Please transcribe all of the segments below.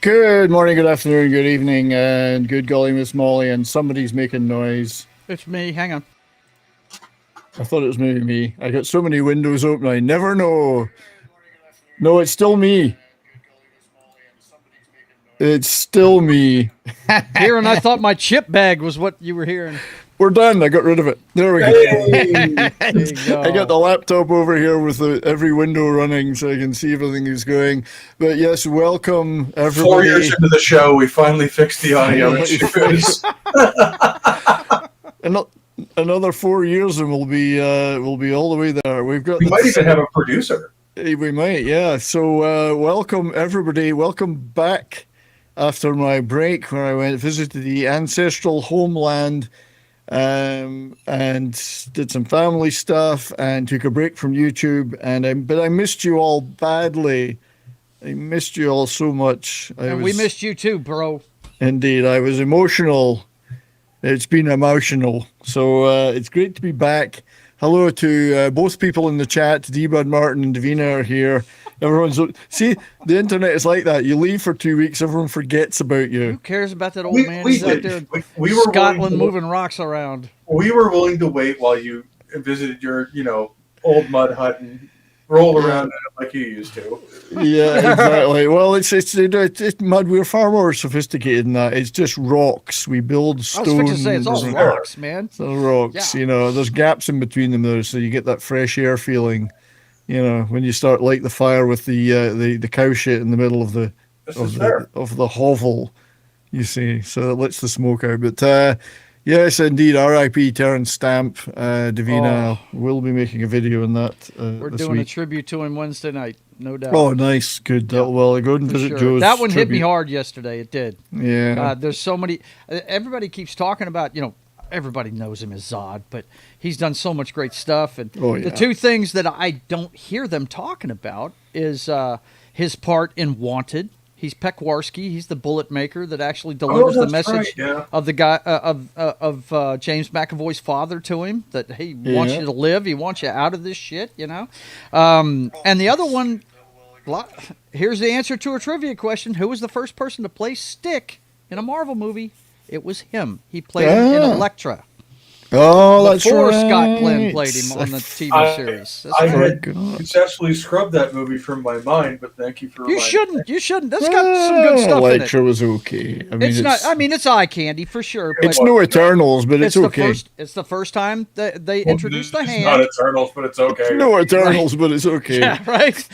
Good morning, good afternoon, good evening, and good golly, Miss Molly, and somebody's making noise. It's me. Hang on. I thought it was maybe me. I got so many windows open, I never know. No, it's still me. It's still me. Kieran, I thought my chip bag was what you were hearing. We're done. I got rid of it. There we go. There you go. I got the laptop over here with every window running so I can see everything is going. But yes, welcome everybody. 4 years into the show, we finally fixed the audio issues. Another 4 years and we'll be all the way there. We might even have a producer. We might, yeah. So welcome everybody. Welcome back after my break where I visited the ancestral homeland. And did some family stuff and took a break from YouTube. But I missed you all badly. I missed you all so much. We missed you too, bro. Indeed, I was emotional. It's been emotional. So it's great to be back. Hello to both people in the chat. D-Bud Martin and Davina are here. See, the internet is like that. You leave for 2 weeks, everyone forgets about you. Who cares about that old man? He's out there we were Scotland moving rocks around. We were willing to wait while you visited your, old mud hut and roll around in it like you used to. Yeah, exactly. Well, it's mud. We're far more sophisticated than that. It's just rocks. We build stones. I was going to say, it's all rocks, man. It's all rocks. Yeah. There's gaps in between them there, so you get that fresh air feeling. When you start light the fire with the cow shit in the middle of the hovel, you see, so it lets the smoke out. But yes, indeed, R.I.P. Terence Stamp, Davina. We'll be making a video on that. We're this doing week. a tribute to him Wednesday night, no doubt. Oh, nice, good. Yeah, well, I go and visit sure. Joe's. That one hit me tribute. hard yesterday. It did. Yeah. There's so many. Everybody keeps talking about, everybody knows him as Zod, but he's done so much great stuff. And the two things that I don't hear them talking about is his part in Wanted. He's Pekwarski. He's the bullet maker that actually delivers the message of the guy of James McAvoy's father to him that he wants you to live. He wants you out of this shit, And the other one, here's the answer to a trivia question: who was the first person to play Stick in a Marvel movie? It was him. He played him in Elektra. Oh, that's right. Before Scott Glenn played him on the TV series. I had successfully scrubbed that movie from my mind, but thank you for You shouldn't. That's got some good stuff in it. Elektra was okay. It's eye candy for sure. But it's no Eternals, but it's okay. It's the first time that they introduced the hand. It's not Eternals, but it's okay. It's no Eternals, but it's okay. Yeah, right.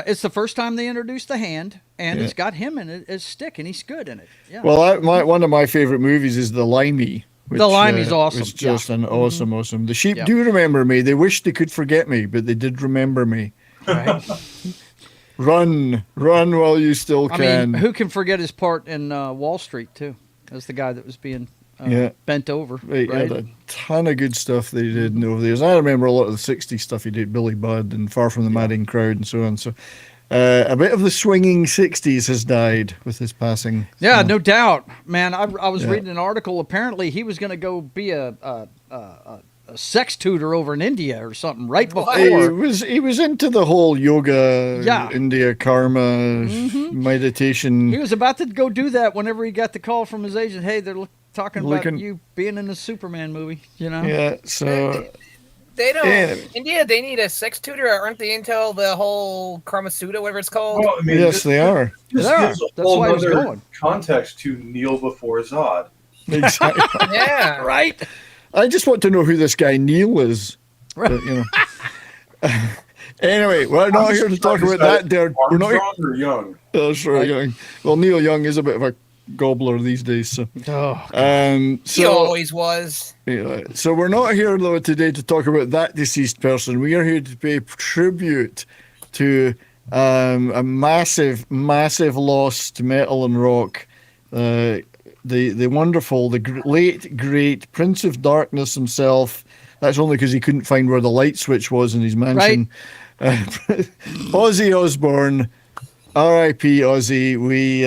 It's the first time they introduced the hand, and it's got him in it as Stick, and he's good in it. Yeah. Well, one of my favorite movies is The Limey. The Limey's awesome. It's just an awesome. The sheep do remember me. They wish they could forget me, but they did remember me. Right. Run while you still can. I mean, who can forget his part in Wall Street too? As the guy that was being bent over. Right. Had a ton of good stuff they did over the years. I remember a lot of the '60s stuff he did, Billy Budd and Far From the Madding Crowd and so on. So. A bit of the swinging 60s has died with his passing. Yeah, no doubt, man. I was reading an article. Apparently, he was going to go be a sex tutor over in India or something right before. He was into the whole yoga, India karma, meditation. He was about to go do that whenever he got the call from his agent. Hey, they're talking about you being in the Superman movie. Yeah, so. They don't. India, they need a sex tutor, aren't they? Until the whole Karma Sutra, whatever it's called. Well, I mean, yes, they are. This gives a whole other context to Neil before Zod. Exactly. Yeah, right. I just want to know who this guy Neil is. Right. But, anyway, we're not here to talk about that. We're not Armstrong or Young. That's right, Young. Well, Neil Young is a bit of a gobbler these days. So, he always was. So we're not here though today to talk about that deceased person. We are here to pay tribute to a massive loss to metal and rock. The wonderful, late great Prince of Darkness himself. That's only because he couldn't find where the light switch was in his mansion. Right. Ozzy Osbourne. R.I.P. Ozzy. We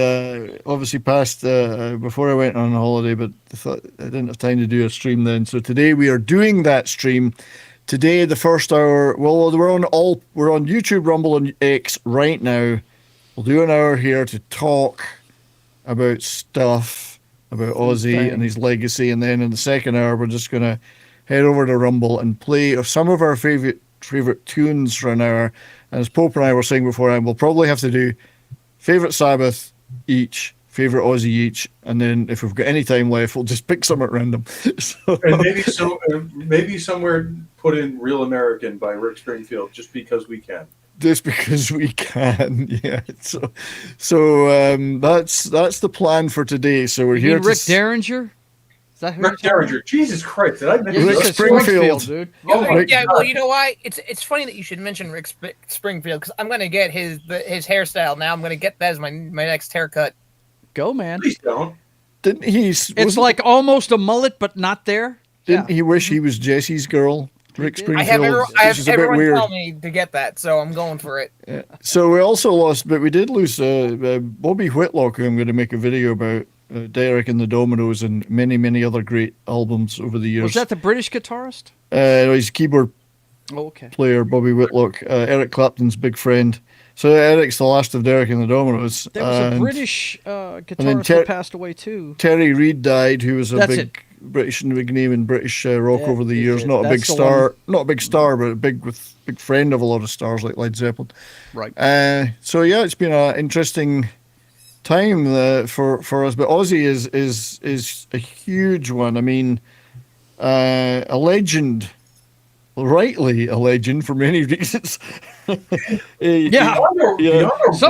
obviously passed before I went on holiday, but I thought I didn't have time to do a stream then. So today we are doing that stream. Today, the first hour. Well, we're on YouTube, Rumble, and X right now. We'll do an hour here to talk about stuff, about Ozzy and his legacy, and then in the second hour we're just going to head over to Rumble and play some of our favorite tunes for an hour. And as Pope and I were saying before, we'll probably have to do favorite Sabbath each, favorite Ozzy each, and then if we've got any time left, we'll just pick some at random. And maybe somewhere put in "Real American" by Rick Springfield, just because we can. Just because we can, yeah. So that's the plan for today. So we're here. Rick Derringer. Is that who Rick Derringer? Jesus Christ! Did I mention Rick Springfield, dude? Yeah, well, you know why? It's funny that you should mention Rick Springfield, because I'm gonna get his hairstyle now. I'm gonna get that as my next haircut. Go, man! Please don't. Didn't he? It's like almost a mullet, but not there. Didn't he wish he was Jesse's girl? Rick Springfield. I have everyone tell me to get that, so I'm going for it. Yeah. So we also lost, but we did lose Bobby Whitlock, who I'm going to make a video about. Derek and the Dominoes and many, many other great albums over the years. Was that the British guitarist? He's keyboard player, Bobby Whitlock, Eric Clapton's big friend. So Eric's the last of Derek and the Dominoes. There was a British guitarist that passed away too. Terry Reid died, who was a big name in British rock over the years. Not a big star, but a big friend of a lot of stars like Led Zeppelin. Right. So yeah, it's been an interesting time for us, but Ozzy is a huge one. I mean, a legend, rightly a legend for many reasons. Some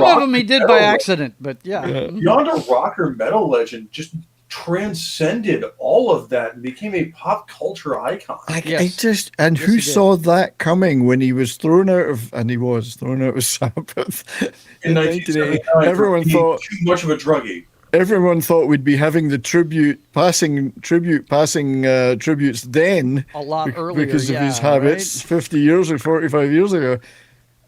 of them he did by accident, but beyond a rock or metal legend, just transcended all of that and became a pop culture icon. Who saw that coming when he was thrown out of Sabbath in 1989? Everyone thought too much of a druggie. Everyone thought we'd be having the passing tributes then a lot earlier because of his habits 50 years or 45 years ago.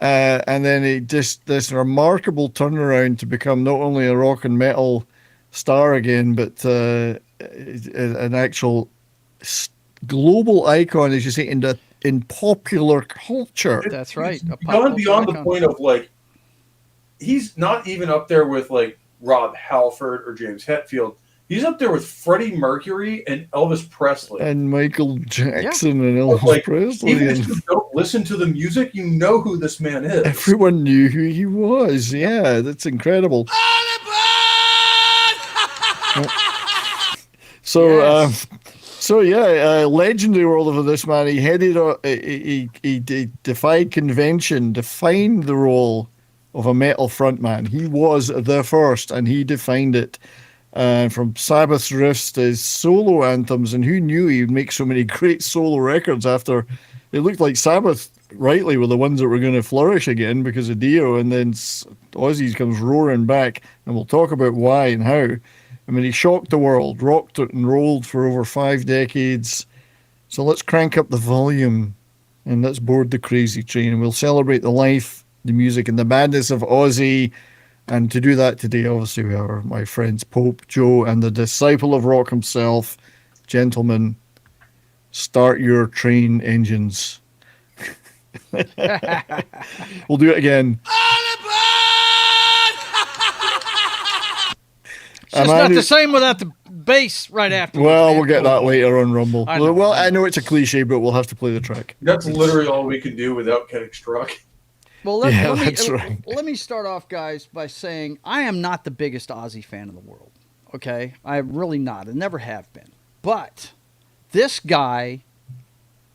And then this remarkable turnaround to become not only a rock and metal star again, but an actual global icon, as you say, in popular culture. That's right. Gone beyond the point of like, he's not even up there with like Rob Halford or James Hetfield. He's up there with Freddie Mercury and Elvis Presley and Michael Jackson and Elvis Presley. Even if you don't listen to the music, you know who this man is. Everyone knew who he was. Yeah, that's incredible. Legendary world of this man. He headed he defied convention, defined the role of a metal frontman. He was the first, and he defined it. From Sabbath's riffs to his solo anthems, and who knew he would make so many great solo records after it looked like Sabbath, rightly, were the ones that were going to flourish again because of Dio, and then Ozzy comes roaring back, and we'll talk about why and how. I mean, he shocked the world, rocked it and rolled for over 5 decades. So let's crank up the volume and let's board the crazy train, and we'll celebrate the life, the music, and the madness of Ozzy. And to do that today, obviously, we have my friends Pope, Joe, and the disciple of rock himself. Gentlemen, start your train engines. We'll do it again. It's not the same without the bass right after. Well, we'll get that later on Rumble. I know it's a cliche, but we'll have to play the track. That's literally all we can do without getting struck. Well, let me start off, guys, by saying I am not the biggest Ozzy fan in the world. Okay? I'm really not. I never have been. But this guy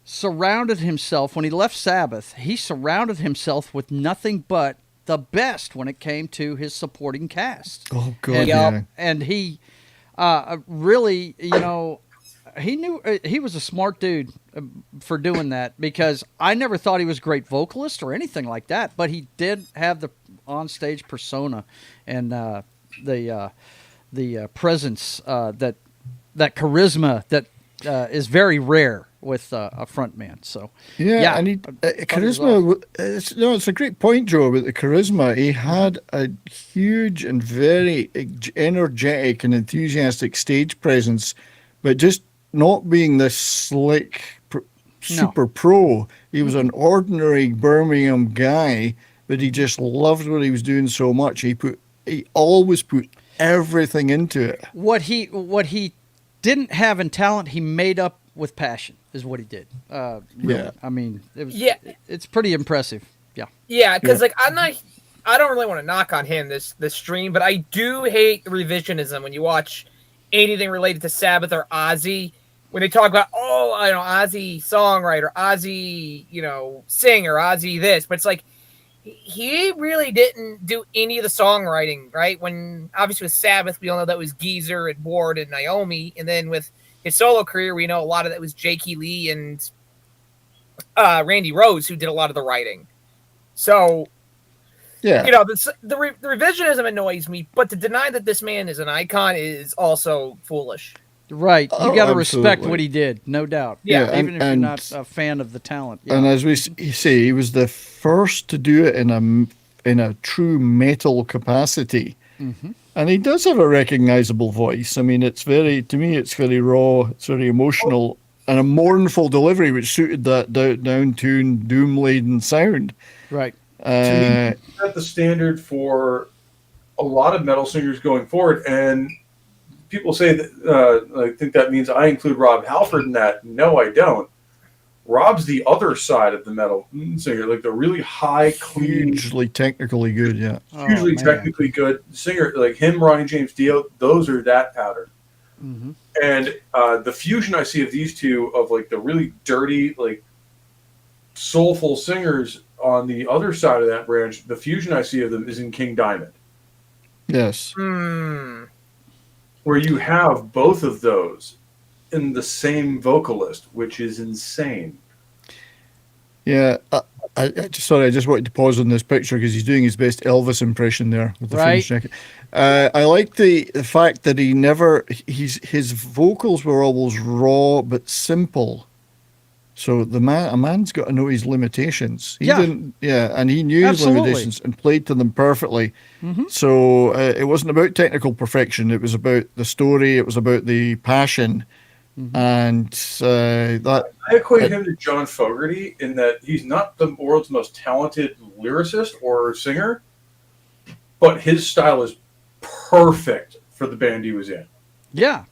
surrounded himself, when he left Sabbath, he surrounded himself with nothing but the best when it came to his supporting cast. Oh, good. And he really, he knew he was a smart dude for doing that, because I never thought he was a great vocalist or anything like that, but he did have the onstage persona and the presence, that charisma that is very rare with a front man. So and charisma. It's a great point, Joe, about the charisma. He had a huge and very energetic and enthusiastic stage presence, but just not being this slick super pro. He was an ordinary Birmingham guy, but he just loved what he was doing so much. He always put everything into it. What he didn't have in talent, he made up with passion. Is what he did. Really. Yeah. I mean, it was. Yeah. It's pretty impressive. Yeah. Yeah, because like I don't really want to knock on him this stream, but I do hate the revisionism when you watch anything related to Sabbath or Ozzy. When they talk about, Ozzy songwriter, Ozzy, singer, Ozzy this, but it's like he really didn't do any of the songwriting, right? When obviously with Sabbath, we all know that was Geezer and Ward and Naomi, and then with his solo career, we know a lot of that was Jakey Lee and Randy Rose who did a lot of the writing. So, Yeah. the revisionism annoys me, but to deny that this man is an icon is also foolish. Right. You got to respect absolutely. what he did, no doubt. Yeah, Even if you're not a fan of the talent. Yeah. And as we say, he was the first to do it in a true metal capacity. Mm-hmm. And he does have a recognizable voice. I mean, it's very raw, it's very emotional, and a mournful delivery, which suited that down-tuned, doom-laden sound. Right. To me, set the standard for a lot of metal singers going forward. And people say that I think that means I include Rob Halford in that. No, I don't. Rob's the other side of the metal singer, like the really high, clean, hugely technically good. Yeah, hugely technically good singer, like him, Ronnie James Dio. Those are that pattern. Mm-hmm. And the fusion I see of these two, of like the really dirty, like soulful singers on the other side of that branch, the fusion I see of them is in King Diamond. Yes. Where you have both of those in the same vocalist, which is insane. Yeah, I just wanted to pause on this picture because he's doing his best Elvis impression there with the French jacket. I like the fact that his vocals were always raw but simple. So a man's got to know his limitations. And he knew his limitations and played to them perfectly. Mm-hmm. So it wasn't about technical perfection. It was about the story. It was about the passion. Mm-hmm. And that I equate him to John Fogerty in that he's not the world's most talented lyricist or singer, but his style is perfect for the band he was in. Yeah.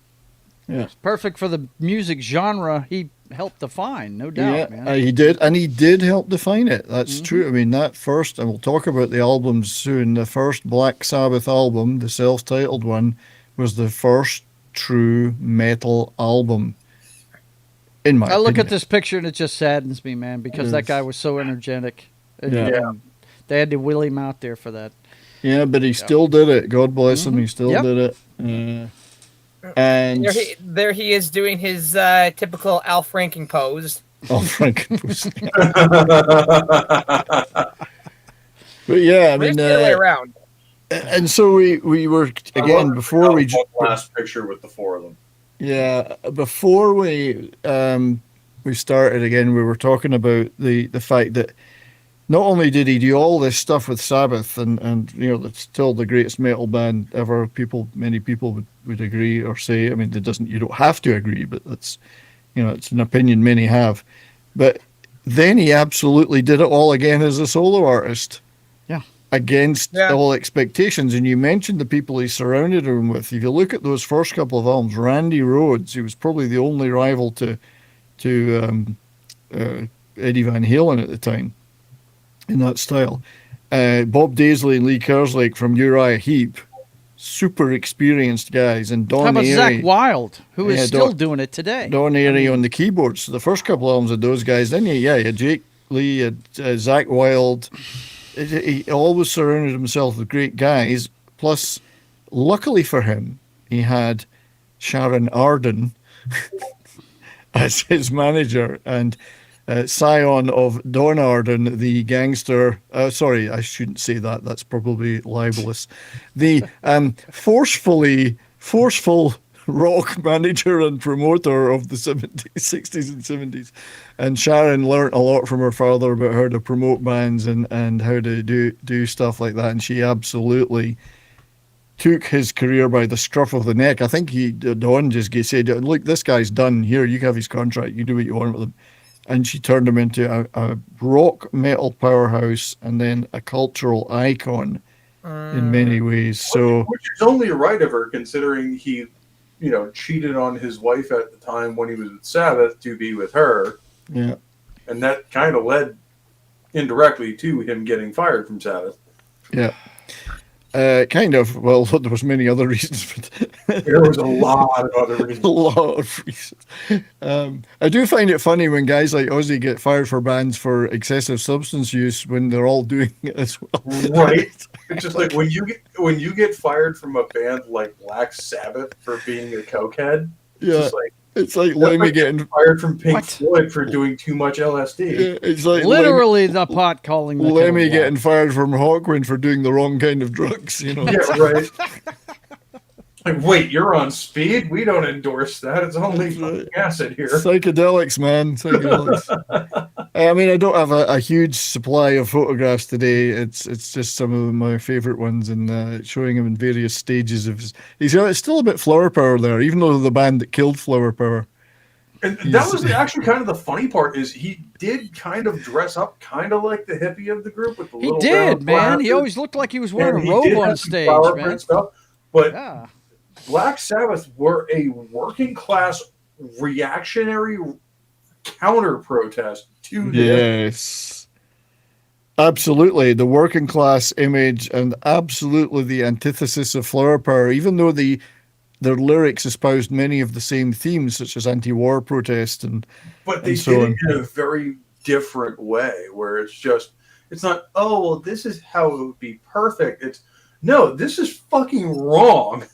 It's perfect for the music genre he helped define, no doubt, man. He did, and he did help define it. That's true. I mean, that first, and we'll talk about the albums soon, the first Black Sabbath album, the self-titled one, was the first true metal album, in my opinion. I look at this picture and it just saddens me, man, because that guy was so energetic. And they had to wheel him out there for that. Yeah, but he still did it. God bless him. He still did it. And there he is doing his typical Al Franken pose. Al Franken pose. But yeah, I mean, the other way around. And so we were again before we last picture with the four of them. Yeah, before we started again, we were talking about the fact that not only did he do all this stuff with Sabbath, and that's still the greatest metal band ever. Many people would agree or say. I mean, you don't have to agree, but that's it's an opinion many have. But then he absolutely did it all again as a solo artist. Yeah. Against all expectations. And you mentioned the people he surrounded him with. If you look at those first couple of albums, Randy Rhoads, he was probably the only rival to Eddie Van Halen at the time in that style. Bob Daisley and Lee Kerslake from Uriah Heep, super experienced guys. And Don How about Airey, Zach Wilde, who is still doing it today? Don Airey on the keyboards. So the first couple of albums of those guys. Then you had Jake Lee, Zach Wilde. He always surrounded himself with great guys. Plus, luckily for him, he had Sharon Arden as his manager and scion of Don Arden, the gangster. Sorry, I shouldn't say that. That's probably libelous. The forceful rock manager and promoter of the 60s and 70s. And Sharon learnt a lot from her father about how to promote bands and how to do stuff like that. And she absolutely took his career by the scruff of the neck. I think Don just said, look, this guy's done. Here, you have his contract. You do what you want with him. And she turned him into a rock metal powerhouse and then a cultural icon in many ways. So, which is only right of her, considering he, cheated on his wife at the time when he was with Sabbath to be with her. Yeah, and that kind of led indirectly to him getting fired from Sabbath. Yeah. Kind of. Well, there was many other reasons, but there was a lot of other reasons. A lot of reasons. I do find it funny when guys like Ozzy get fired for bands for excessive substance use when they're all doing it as well. Right. It's just like when you get fired from a band like Black Sabbath for being a cokehead. Yeah. It's like Lemmy getting fired from Pink Floyd for doing too much LSD. Yeah, it's like literally the pot calling the Lemmy getting fired from Hawkwind for doing the wrong kind of drugs. Yeah, right. Like, wait, you're on speed? We don't endorse that. It's only acid here. Psychedelics, man. Psychedelics. I mean, I don't have a huge supply of photographs today. It's just some of my favorite ones, and showing him in various stages of his. It's still a bit Flower Power there, even though the band that killed Flower Power. And that was actually kind of the funny part, is he did kind of dress up kind of like the hippie of the group with the little round man. glasses. He always looked like he was wearing a robe on stage, man. Stuff, but Black Sabbath were a working class reactionary counter protest to Yes. Absolutely. The working class image, and absolutely the antithesis of Flower Power, even though their lyrics espoused many of the same themes, such as anti-war protest but they did it in a very different way, where it's not, oh, well, this is how it would be perfect. It's, no, this is fucking wrong.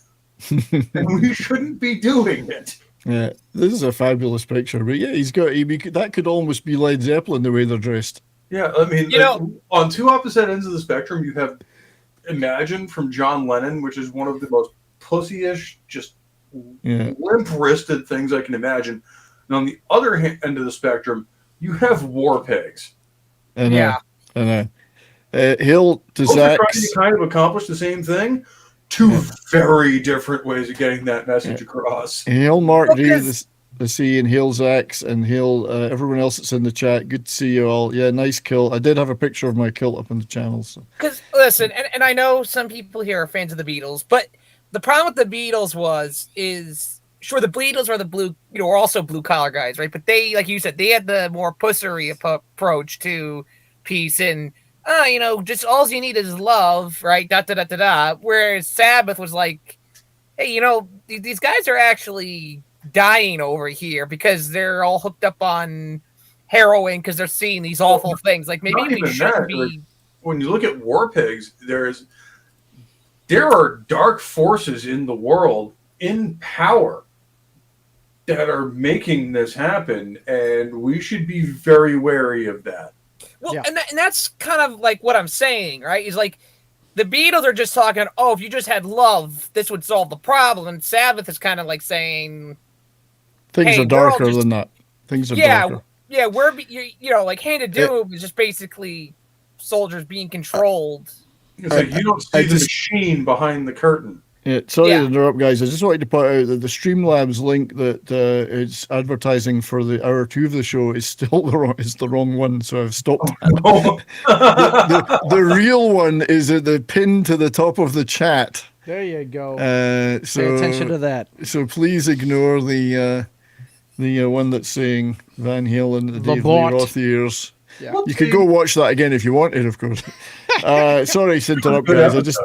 And we shouldn't be doing it. Yeah, this is a fabulous picture. But yeah, that could almost be Led Zeppelin the way they're dressed. Yeah, I mean, on two opposite ends of the spectrum, you have Imagine from John Lennon, which is one of the most pussyish, just limp-wristed things I can imagine. And on the other end of the spectrum, you have War Pigs. I know. Hill to Zach. Trying to kind of accomplish the same thing. Two very different ways of getting that message across. Hail Mark G, the C, and Hail Zax, and Hail everyone else that's in the chat. Good to see you all. Yeah, nice kilt. I did have a picture of my kilt up on the channel. Because, listen, and I know some people here are fans of the Beatles, but the problem with the Beatles is sure, the Beatles are the blue, are also blue collar guys, right? But they, like you said, they had the more pussery approach to peace, and just all you need is love, right? Whereas Sabbath was like, hey, these guys are actually dying over here because they're all hooked up on heroin because they're seeing these awful things. Like, maybe we shouldn't be. Like, when you look at War Pigs, there are dark forces in the world in power that are making this happen, and we should be very wary of that. Well, and that's kind of like what I'm saying, right? Is like the Beatles are just talking, oh, if you just had love, this would solve the problem. And Sabbath is kind of like saying things are darker than that. Things are darker. Yeah, we're like Hand of Doom is just basically soldiers being controlled. It's like you don't see the machine behind the curtain. Yeah, sorry to interrupt, guys. I just wanted to point out that the Streamlabs link that it's advertising for the hour 2 of the show is still the wrong one, so I've stopped. Oh, no. the real one is at the pin to the top of the chat. There you go. So pay attention to that. So please ignore the one that's saying Van Halen, the Dave Lee Roth years. Yeah. You could go watch that again if you wanted, of course. Sorry to interrupt, guys.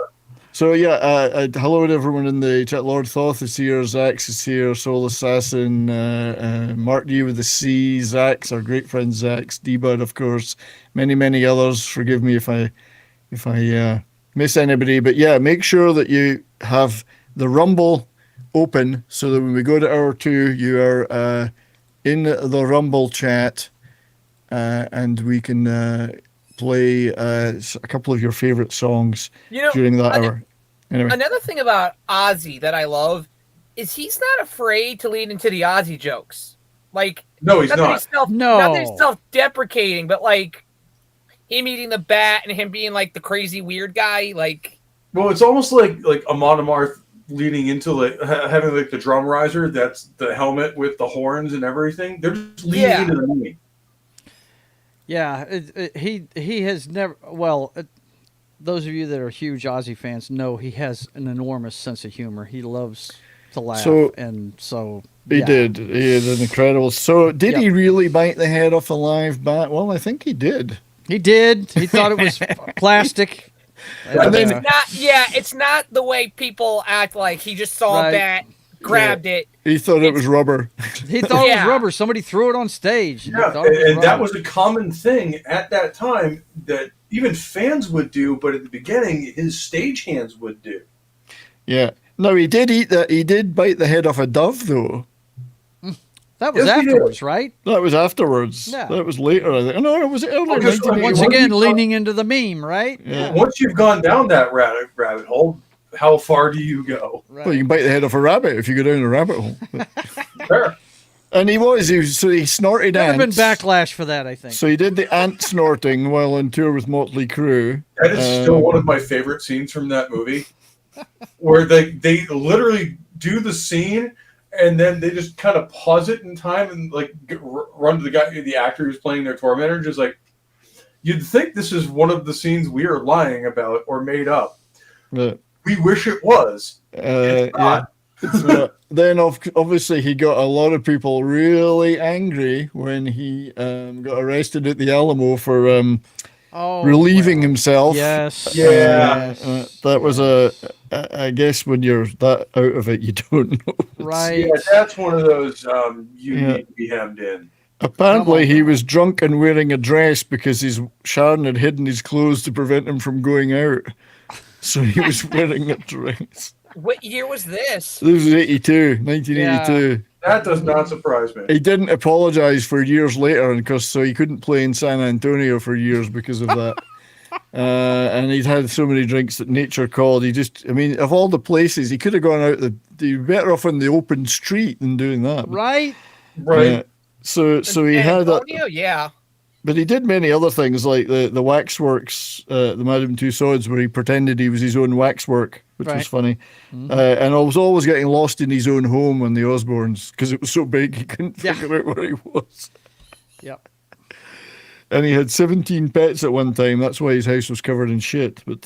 Hello to everyone in the chat. Lord Thoth is here, Zax is here, Soul Assassin, Mark D with the C, Zax, our great friend Zax, D-Bud, of course, many others. Forgive me if I miss anybody, but yeah, make sure that you have the Rumble open so that when we go to hour 2, you are in the Rumble chat, and we can play a couple of your favorite songs during that hour. Anyway. Another thing about Ozzy that I love is he's not afraid to lean into the Ozzy jokes. Like, no, he's not. Not that he's self-deprecating, but like him eating the bat and him being like the crazy weird guy. Like, well, it's almost like Amon Amarth leading into like having like the drum riser. That's the helmet with the horns and everything. They're just leaning into the meaning. Yeah, he has never. Well, those of you that are huge Ozzy fans know he has an enormous sense of humor. He loves to laugh, and so he did. He is incredible. So, did he really bite the head off a live bat? Well, I think he did. He did. He thought it was plastic. And then, it's not the way people act like he just saw a bat, grabbed it. He thought it was rubber. He thought it was rubber. Somebody threw it on stage. Yeah, and that was a common thing at that time that even fans would do, but at the beginning, his stage hands would do. Yeah. No, he did eat that. He did bite the head off a dove, though. That was afterwards, right? That was afterwards. Yeah. That was later, I think. No, it was early. Once again, leaning into the meme, right? Yeah. Once you've gone down that rabbit hole, how far do you go? Right. Well, you can bite the head off a rabbit if you go down the rabbit hole. Fair. And so he snorted There'd ants. have been backlash for that, I think. So he did the ant snorting while on tour with Motley Crue. That is still one of my favorite scenes from that movie, where they literally do the scene and then they just kind of pause it in time and like run to the actor who's playing their tormentor, just like, you'd think this is one of the scenes we are lying about or made up. We wish it was. It's not. So then obviously he got a lot of people really angry when he got arrested at the Alamo for relieving himself. Yes. That was I guess when you're that out of it, you don't know. Right. Yeah, that's one of those you need to be hemmed in. Apparently he was drunk and wearing a dress because Sharon had hidden his clothes to prevent him from going out. So he was wearing a dress. What year was this? This was 1982. Yeah. That does not surprise me. He didn't apologize for years later, and so he couldn't play in San Antonio for years because of that. And he'd had so many drinks that nature called. Of all the places, he could have gone out, he'd be better off on the open street than doing that. Right. So he had that. Yeah. But he did many other things like the waxworks, the Madame Tussauds, where he pretended he was his own waxwork, which was funny. Mm-hmm. And I was always getting lost in his own home on the Osbournes because it was so big he couldn't figure out where he was. Yep. And he had 17 pets at one time. That's why his house was covered in shit. But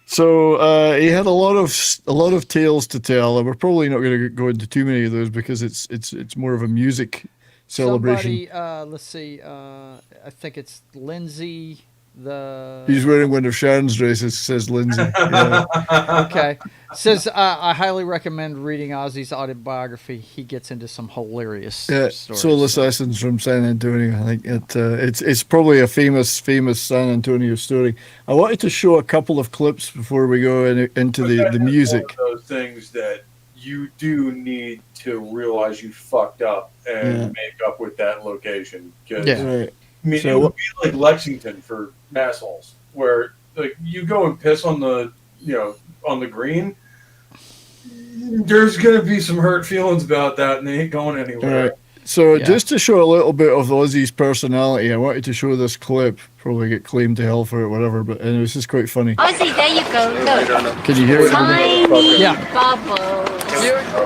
so he had a lot of tales to tell. And we're probably not going to go into too many of those because it's more of a music celebration. Somebody, let's see. I think it's Lindsay. He's wearing one of Sharon's dresses. Says Lindsay. Okay. Says I highly recommend reading Ozzy's autobiography. He gets into some hilarious stories. Soul Assassins from San Antonio. I think it's probably a famous San Antonio story. I wanted to show a couple of clips before we go into the music. One of those things that you do need to realize you fucked up and make up with that location. It would be like Lexington for assholes, where like you go and piss on the green. There's gonna be some hurt feelings about that, and they ain't going anywhere. Right. So just to show a little bit of Ozzy's personality, I wanted to show this clip. Probably get claimed to hell for it, whatever. But anyway, it's just quite funny. Ozzy, there you go. Look. Can you hear it? Tiny bubbles.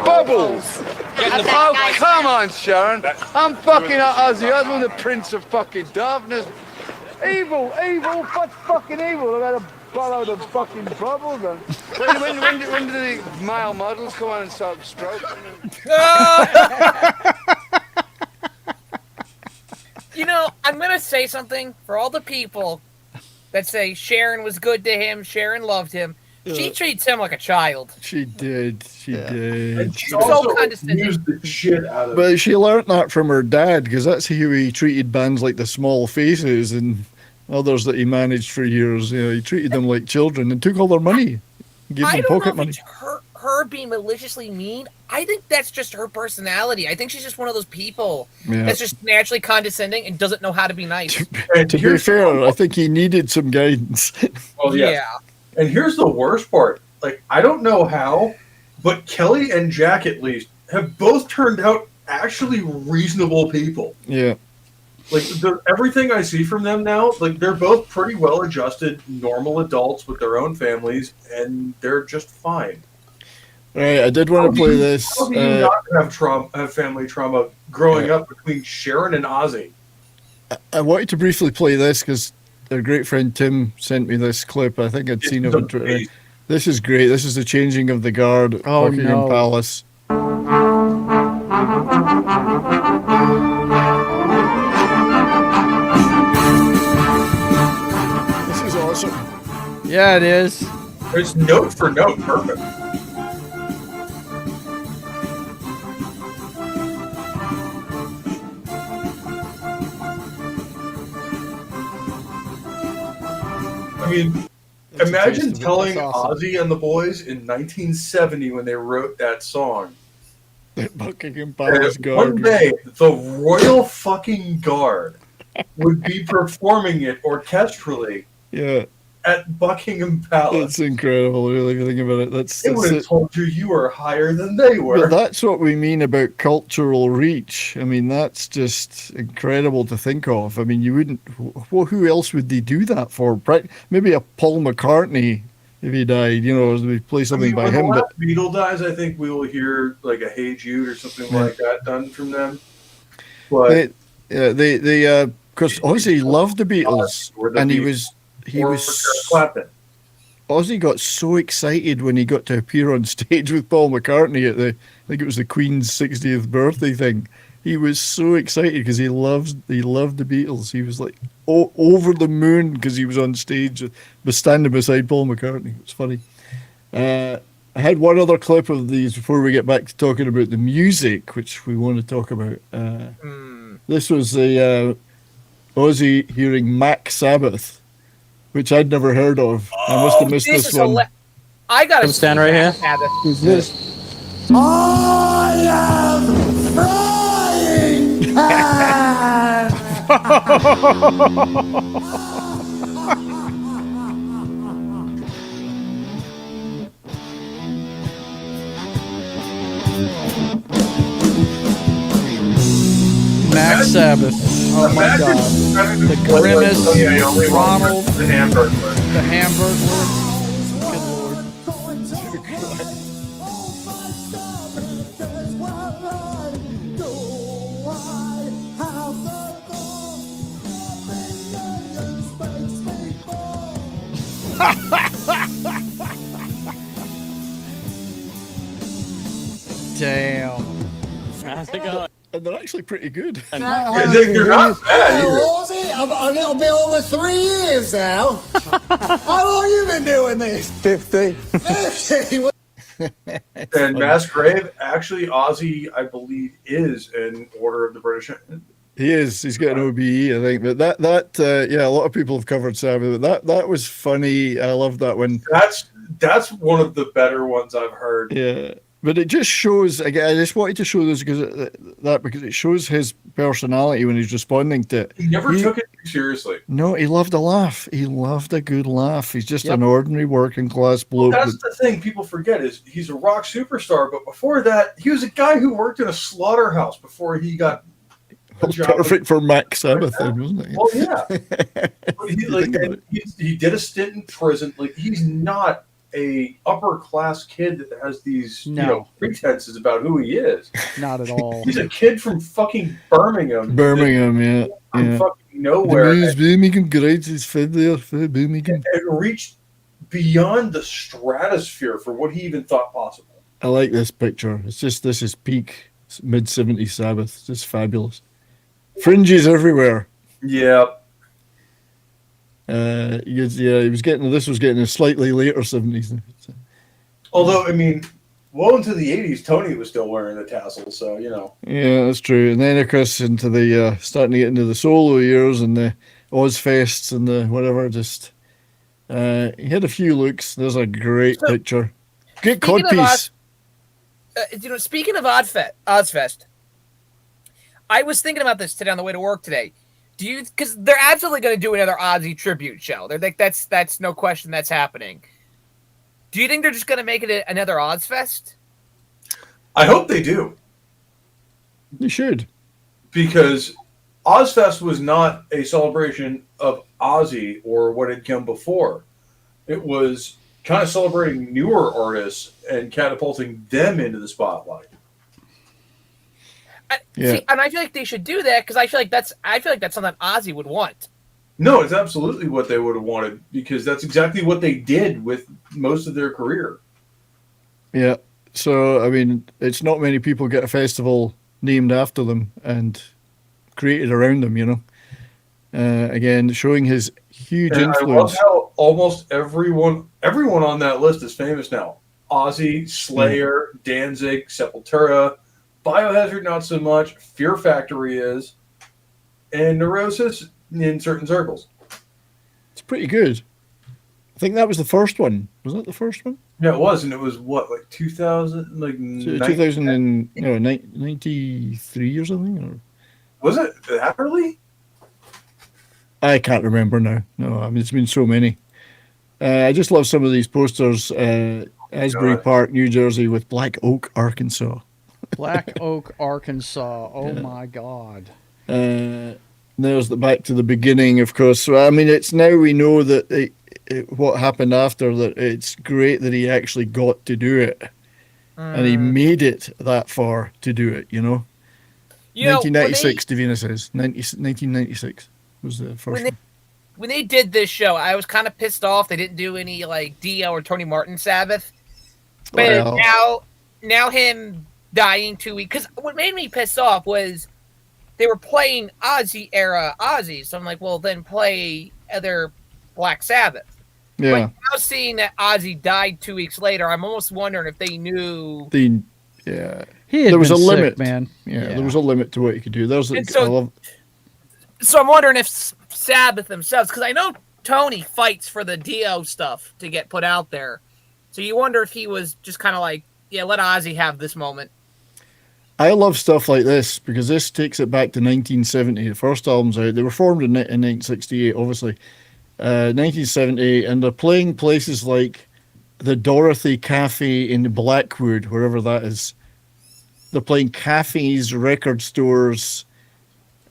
Bubbles. Oh, come on, Sharon. I'm fucking Ozzy Osbourne, the Prince of fucking Darkness. Evil, what's fucking evil? I've had to borrow the fucking bubbles. When do the male models come on and start stroking? I'm going to say something for all the people that say Sharon was good to him, Sharon loved him. She treats him like a child. She did. She did. And she also used the shit out of it. But she learned that from her dad, because that's how he treated bands like the Small Faces and others that he managed for years. He treated them like children and took all their money, gave them pocket money. Her being maliciously mean, I think that's just her personality. I think she's just one of those people that's just naturally condescending and doesn't know how to be nice. To be fair, I think he needed some guidance. Well, yeah. And here's the worst part. Like, I don't know how, but Kelly and Jack, at least, have both turned out actually reasonable people. Yeah. Like, everything I see from them now, like, they're both pretty well-adjusted, normal adults with their own families, and they're just fine. Right, I did want to play this. How do you not have family trauma growing up between Sharon and Ozzy? I wanted to briefly play this because Our great friend Tim sent me this clip. I think I'd seen it on Twitter. Amazing. This is great. This is the changing of the guard at Buckingham Palace. This is awesome. Yeah, it is. It's note for note perfect. I mean, imagine telling Ozzy and the boys in 1970 when they wrote that song. The Buckingham Palace One Guard. day, the Royal fucking Guard would be performing it orchestrally Yeah, at Buckingham Palace. that's incredible. Really, if you think about it, They would have told you were higher than they were. But that's what we mean about cultural reach. I mean, that's just incredible to think of. I mean, you wouldn't. Well, who else would they do that for? Maybe a Paul McCartney if he died. You know, we play something by him. When But the Beatle dies, I think we will hear like a "Hey Jude" or something like that done from them. But because Ozzy loved the Beatles, and he was clapping. Ozzy got so excited when he got to appear on stage with Paul McCartney at I think it was the Queen's 60th birthday thing. He was so excited because he loved the Beatles. He was like over the moon because he was on stage, was standing beside Paul McCartney. It was funny. I had one other clip of these before we get back to talking about the music, which we want to talk about. This was the Ozzy hearing Mac Sabbath, which I'd never heard of. I must have missed this one. I gotta stand right here. Who's this? I am frying pan. Mac Sabbath. Oh my God. The Grimace, Ronald, the Hamburglar. the Hamburglar. Good Lord. Damn. How's it going? And they're actually pretty good. They're not bad either. Ozzy, I'm a little bit over 3 years now. How long you been doing this? 50. 50. And Mass Grave, actually, Ozzy, I believe, is in Order of the British. He is. He's got an OBE, I think. But yeah, a lot of people have covered Sabbath. But that was funny. I love that one. That's one of the better ones I've heard. Yeah. But it just shows, again, I just wanted to show this because it shows his personality when he's responding to it. He never took it too seriously. No, he loved a laugh. He loved a good laugh. He's just an ordinary working class bloke. That's the thing people forget is he's a rock superstar, but before that, he was a guy who worked in a slaughterhouse before he got a job. Perfect for Mac Sabbath, then, wasn't it? Well, yeah. He did a stint in prison. Like, he's not a upper class kid that has these pretenses about who he is. Not at all. He's a kid from fucking Birmingham. Yeah. From fucking nowhere. Birmingham grades is fed there for Birmingham. And reached beyond the stratosphere for what he even thought possible. I like this picture. It's just, this is peak mid-70s Sabbath. It's just fabulous. Fringes everywhere. Yeah. He was getting a slightly later 70s. Although, I mean, well into the 80s, Tony was still wearing the tassels, so, you know. Yeah, that's true. And then, of course, into the starting to get into the solo years and the Ozfests and the whatever. Just he had a few looks. There's a great picture. Great codpiece. Speaking of Ozfest, I was thinking about this today on the way to work today. Because they're absolutely going to do another Ozzy tribute show. They're like, that's no question that's happening. Do you think they're just going to make it another Ozfest? I hope they do. You should. Because Ozfest was not a celebration of Ozzy or what had come before. It was kind of celebrating newer artists and catapulting them into the spotlight. See, and I feel like they should do that because I feel like that's something Ozzy would want. No, it's absolutely what they would have wanted because that's exactly what they did with most of their career. Yeah. So, I mean, it's not many people get a festival named after them and created around them, you know. Again, showing his huge influence. I love how almost everyone on that list is famous now. Ozzy, Slayer, Danzig, Sepultura, Biohazard not so much, Fear Factory is, and Neurosis in certain circles. It's pretty good. I think that was the first one. Was that the first one? Yeah, it was, and it was what, like 2000, like 93 or something, or was it that early? I can't remember now. No, I mean it's been so many. I just love some of these posters. Asbury Park, New Jersey, with Black Oak, Arkansas. Black Oak, Arkansas. Oh my God. There's the back to the beginning, of course. So I mean, it's now we know that what happened after that. It's great that he actually got to do it, and he made it that far to do it. You know, 1996. Davina says 1996 was the first one. When they did this show, I was kind of pissed off they didn't do any like Dio or Tony Martin Sabbath. But now him dying 2 weeks, because what made me pissed off was they were playing Ozzy era Ozzy, so I'm like, well, then play other Black Sabbath. Yeah. But now seeing that Ozzy died 2 weeks later, I'm almost wondering if they knew. There was a sick, limit, man. Yeah, there was a limit to what you could do. So I'm wondering if Sabbath themselves, because I know Tony fights for the Dio stuff to get put out there. So you wonder if he was just kind of like, yeah, let Ozzy have this moment. I love stuff like this because this takes it back to 1970. The first album's out. They were formed in 1968, obviously. 1970, and they're playing places like the Dorothy Cafe in Blackwood, wherever that is. They're playing cafes, record stores,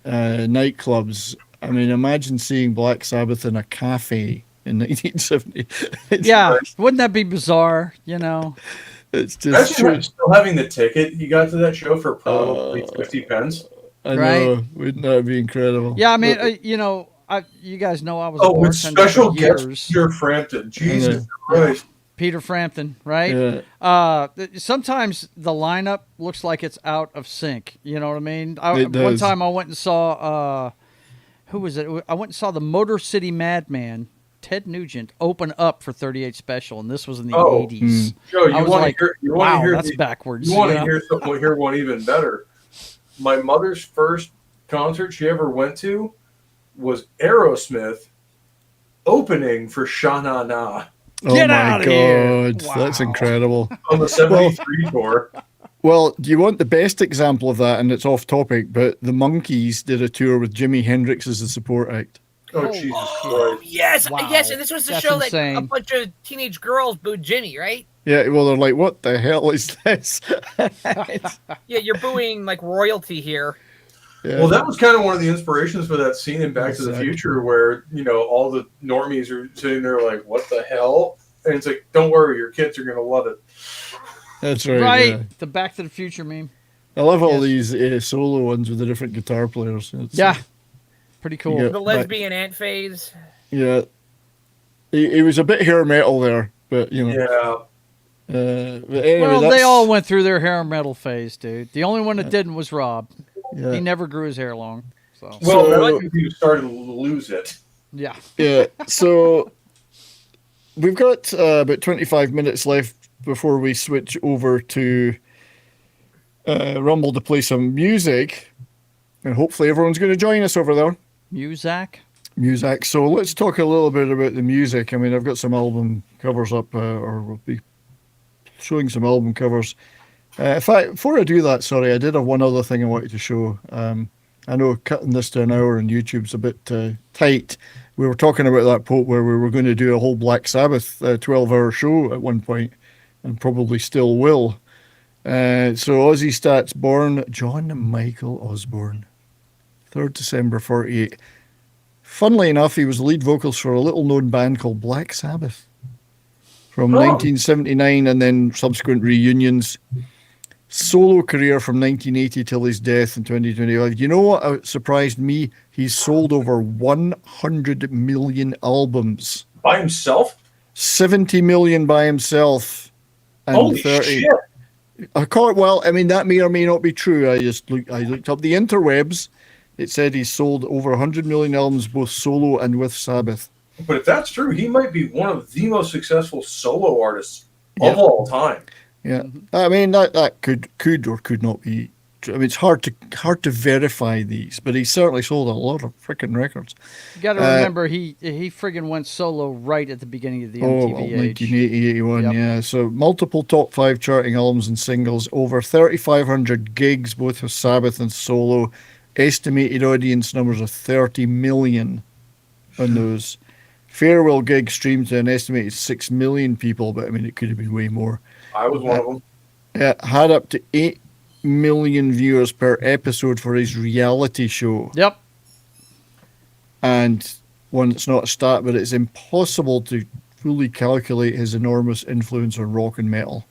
nightclubs. I mean, imagine seeing Black Sabbath in a cafe in 1970. Wouldn't that be bizarre? You know, it's just still having the ticket you got to that show for probably 50 pence. I know, wouldn't that be incredible? Yeah, I mean, you guys know I was a with special guest Peter Frampton. Jesus Christ. Peter Frampton, right? Yeah. Sometimes the lineup looks like it's out of sync. You know what I mean? One time I went and saw, who was it? I went and saw the Motor City Madman, Ted Nugent, open up for 38 Special, and this was in the 80s. Joe, you want to hear that's backwards. You want to hear one even better. My mother's first concert she ever went to was Aerosmith opening for Sha Na Na. Get out of here. Wow. That's incredible. On the 73 tour. Well, do you want the best example of that? And it's off topic, but the Monkees did a tour with Jimi Hendrix as the support act. Oh, Jesus Christ. Yes, yes, and this was the show insane. That a bunch of teenage girls booed Jimmy, right? Yeah, well, they're like, what the hell is this? Yeah, you're booing like royalty here. Yeah. Well, that was kind of one of the inspirations for that scene in Back to the Future where, all the normies are sitting there like, what the hell? And it's like, don't worry, your kids are going to love it. That's right. Right, yeah. the Back to the Future meme. I love all these solo ones with the different guitar players. It's, pretty cool. The lesbian ant phase. Yeah. He was a bit hair metal there, but, Yeah. But anyway, well, they all went through their hair metal phase, dude. The only one that didn't was Rob. Yeah. He never grew his hair long. So. Well, he started to lose it. Yeah. Yeah. So we've got about 25 minutes left before we switch over to Rumble to play some music. And hopefully everyone's going to join us over there. Music. So let's talk a little bit about the music. I mean, I've got some album covers up, or we'll be showing some album covers. In fact, before I do that, sorry, I did have one other thing I wanted to show. I know cutting this to an hour on YouTube's a bit tight. We were talking about that quote where we were going to do a whole Black Sabbath 12-hour show at one point, and probably still will. So Ozzy Stats born John Michael Osbourne, 3rd December 48. Funnily enough, he was the lead vocals for a little-known band called Black Sabbath from 1979, and then subsequent reunions. solo career from 1980 till his death in 2025. You know what surprised me? He's sold over 100 million albums. By himself? 70 million by himself. And Holy 30. shit. Well, I mean, that may or may not be true. I looked up the interwebs. It said he sold over 100 million albums, both solo and with Sabbath. But if that's true, he might be one of the most successful solo artists of all time. Yeah, I mean that could or could not be. I mean, it's hard to verify these, but he certainly sold a lot of freaking records. You got to remember, he friggin' went solo right at the beginning of the MTV age. 1980, 81, yep. Yeah. So multiple top 5 charting albums and singles, over 3,500 gigs, both with Sabbath and solo. Estimated audience numbers of 30 million on those. Farewell gig streamed to an estimated 6 million people, but I mean, it could have been way more. I was one of them. Had up to 8 million viewers per episode for his reality show. Yep. And one that's not a stat, but it's impossible to fully calculate his enormous influence on rock and metal.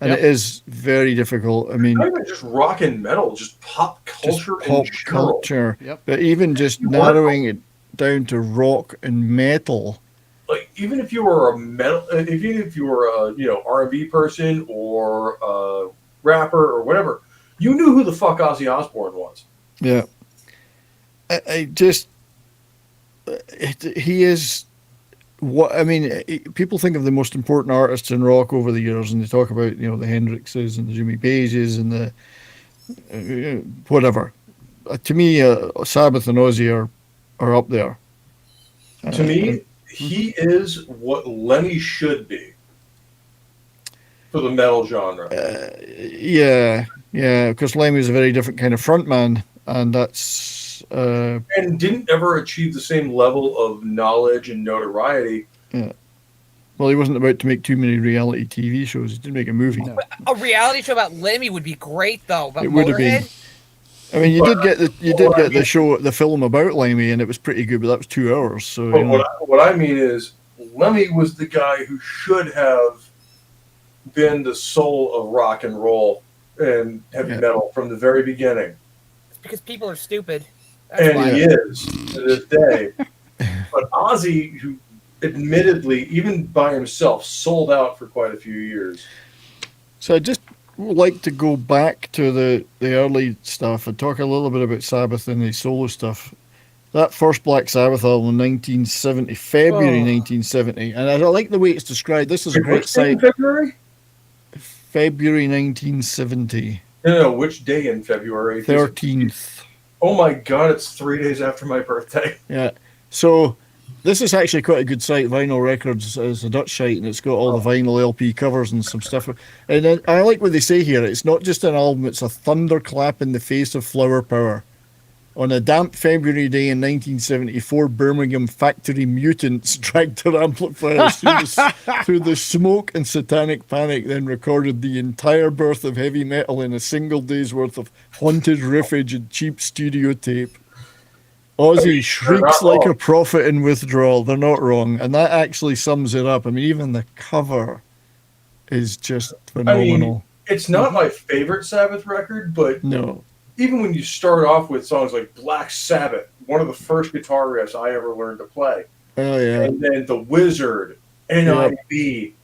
And it is very difficult. I mean, not even just rock and metal, just pop culture. Yep. But even just narrowing it down to rock and metal. Like, even if you were a metal, even if you were a R&B person or a rapper or whatever, you knew who the fuck Ozzy Osbourne was. Yeah. He is what I mean. People think of the most important artists in rock over the years, and they talk about the Hendrixes and the Jimmy Pages and the whatever. To me, Sabbath and Ozzy are up there. To me, he is what Lemmy should be for the metal genre. Yeah, because Lemmy's a very different kind of frontman, and that's and didn't ever achieve the same level of knowledge and notoriety. Yeah. Well, he wasn't about to make too many reality TV shows. He did make a movie. No. A reality show about Lemmy would be great, though. It would have been. I mean, you did get the film about Lemmy, and it was pretty good, but that was 2 hours. So, what I mean is, Lemmy was the guy who should have been the soul of rock and roll and heavy metal from the very beginning. It's because people are stupid. He is to this day. But Ozzy, who admittedly, even by himself, sold out for quite a few years. So I just would like to go back to the early stuff and talk a little bit about Sabbath and the solo stuff. That first Black Sabbath album, 1970, February 1970, and I like the way it's described. This is a great site. February? February 1970. No, which day in February? 13th. Oh my God, it's 3 days after my birthday. Yeah. So this is actually quite a good site. Vinyl Records is a Dutch site, and it's got all the vinyl LP covers and some stuff. And then I like what they say here. It's not just an album, it's a thunderclap in the face of flower power. On a damp February day in 1974, Birmingham factory mutants dragged their amplifiers through the smoke and satanic panic, then recorded the entire birth of heavy metal in a single day's worth of haunted riffage and cheap studio tape. Ozzy shrieks like a prophet in withdrawal. They're not wrong. And that actually sums it up. I mean, even the cover is just phenomenal. I mean, it's not my favorite Sabbath record, but no. Even when you start off with songs like Black Sabbath, one of the first guitar riffs I ever learned to play. Oh, yeah. And then The Wizard, NIB.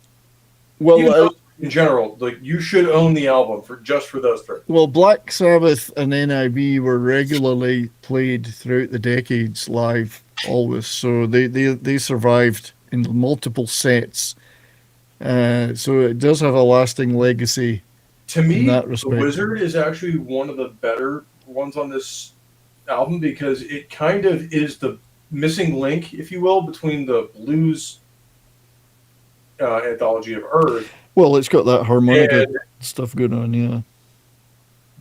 Well, in general, like, you should own the album for those three. Well, Black Sabbath and NIB were regularly played throughout the decades live, always. So they survived in multiple sets. So it does have a lasting legacy. To me, The Wizard is actually one of the better ones on this album because it kind of is the missing link, if you will, between the blues anthology of Earth. Well, it's got that harmonica stuff going on, yeah.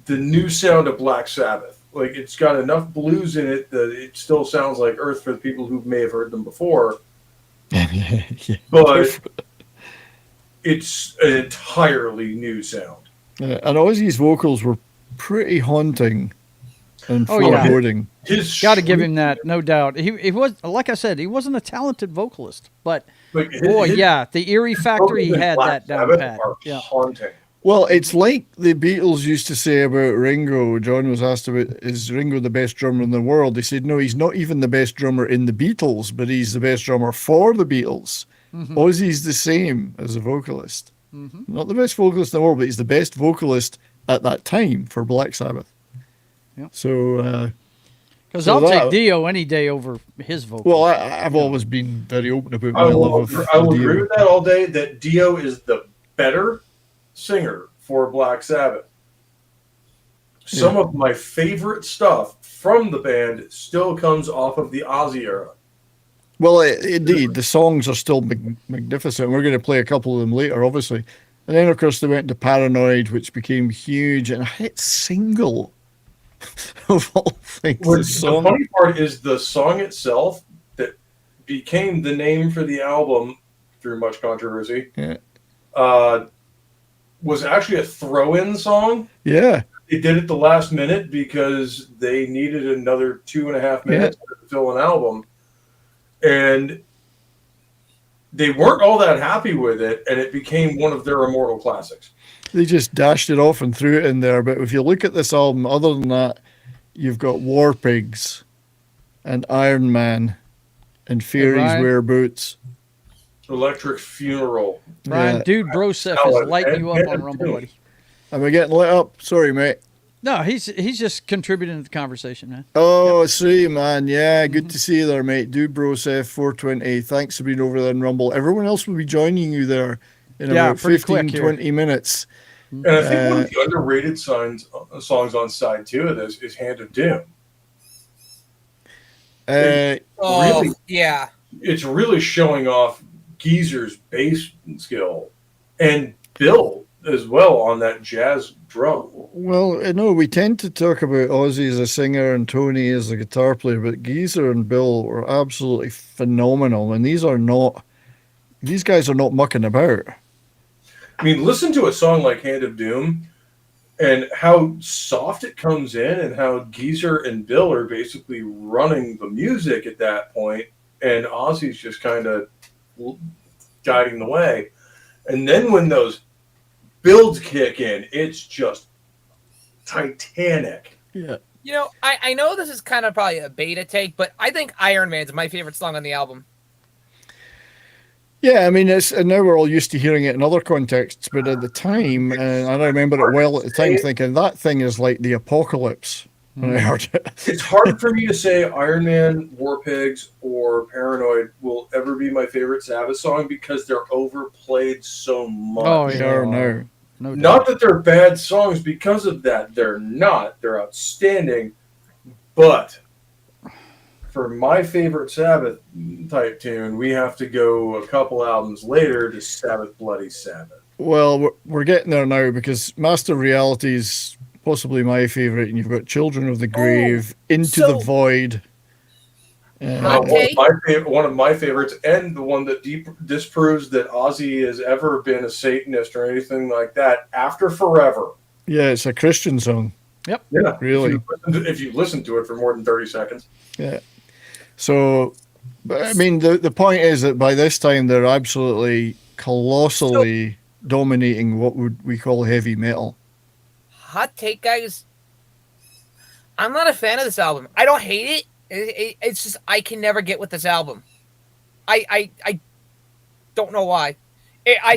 The new sound of Black Sabbath. Like, it's got enough blues in it that it still sounds like Earth for the people who may have heard them before. Yeah. But it's an entirely new sound. And Ozzy's vocals were pretty haunting and foreboding. Got to give him that, no doubt. He was, like I said, he wasn't a talented vocalist, but the eerie factor, he had that down pat. Haunting. Well, it's like the Beatles used to say about Ringo. John was asked about, is Ringo the best drummer in the world? They said, no, he's not even the best drummer in the Beatles, but he's the best drummer for the Beatles. Ozzy's the same as a vocalist. Not the best vocalist in the world, but he's the best vocalist at that time for Black Sabbath. Yep. So, because I'll take Dio any day over his vocal. Well, I've always been very open about my I love will, of I will Dio. agree with that all day, that Dio is the better singer for Black Sabbath. Some of my favorite stuff from the band still comes off of the Ozzy era. Well, indeed, the songs are still magnificent. We're going to play a couple of them later, obviously. And then, of course, they went to Paranoid, which became huge and a hit single of all things. The funny part is the song itself that became the name for the album through much controversy. Was actually a throw-in song. Yeah. They did it the last minute because they needed another 2.5 minutes to fill an album. And they weren't all that happy with it, and it became one of their immortal classics. They just dashed it off and threw it in there. But if you look at this album, other than that, you've got War Pigs and Iron Man and Fairies Wear Boots. Electric Funeral. Brian, Dude Broseph is lighting you up on Rumble, buddy. Am I getting lit up? Sorry, mate. No, he's just contributing to the conversation, man. Oh, see, man. Yeah, good to see you there, mate. Dude Broseph, 420. Thanks for being over there in Rumble. Everyone else will be joining you there in about 15, 20 minutes. And I think one of the underrated songs on side 2 of this is Hand of Doom. Yeah. It's really showing off Geezer's bass skill and Bill as well on that jazz drum. Well, we tend to talk about Ozzy as a singer and Tony as a guitar player, but Geezer and Bill were absolutely phenomenal. And these guys are not mucking about. I mean, listen to a song like Hand of Doom and how soft it comes in and how Geezer and Bill are basically running the music at that point, and Ozzy's just kind of guiding the way. And then when those builds kick in, it's just titanic. Yeah. You know, I know this is kind of probably a beta take, but I think Iron Man's my favorite song on the album. Yeah, I mean, and now we're all used to hearing it in other contexts, but at the time, and I remember it well at the time, thinking that thing is like the apocalypse when I heard it. It's hard for me to say Iron Man, War Pigs, or Paranoid will ever be my favorite Sabbath song because they're overplayed so much. Oh, yeah, no Not that they're bad songs because of that. They're not. They're outstanding. But for my favorite Sabbath type tune, we have to go a couple albums later to Sabbath Bloody Sabbath. Well, we're getting there now because Master Reality is possibly my favorite, and you've got Children of the Grave, Into the Void. One of my favorites, and the one that disproves that Ozzy has ever been a Satanist or anything like that, After Forever. Yeah, it's a Christian song. Yep. Yeah. Really. If you listen to it for more than 30 seconds. Yeah. So, I mean, the point is that by this time they're absolutely colossally dominating what we call heavy metal. Hot take, guys. I'm not a fan of this album. I don't hate it. It's just I can never get with this album. I don't know why.